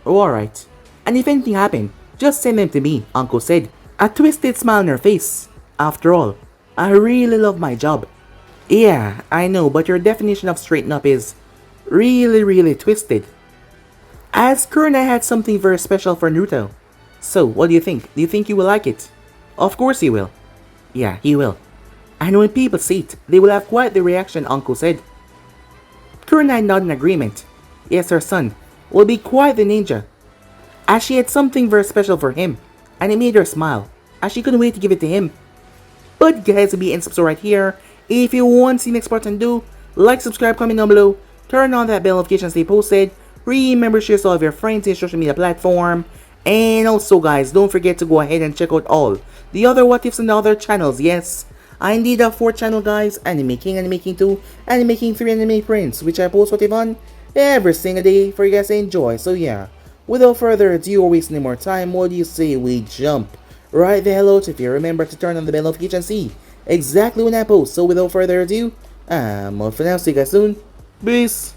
"Oh, alright. And if anything happened, just send them to me," Anko said, a twisted smile on her face. "After all, I really love my job." "Yeah, I know, but your definition of straighten up is really twisted." As Kurenai had something very special for Naruto. "So, what do you think? Do you think you will like it?" "Of course he will." "Yeah, he will. And when people see it, they will have quite the reaction," Uncle said. Kurenai nodded in agreement. Yes, her son will be quite the ninja, as she had something very special for him, and it made her smile, as she couldn't wait to give it to him. But guys, we'll be in subscribe right here. If you want to see the next part and do, like, subscribe, comment down below, turn on that bell notification to stay posted. Remember to share this with all of your friends in social media platform. And also guys, don't forget to go ahead and check out all the other what ifs and the other channels. Yes, I indeed have 4 channel guys: Anime King, Anime King 2, Anime King 3, Anime Prince, which I post what if on every single day for you guys to enjoy. So yeah, without further ado or wasting any more time, what do you say we jump right the hell out? If you remember to turn on the bell notification, see exactly when I post. So without further ado, I'm out for now. See you guys soon. Peace.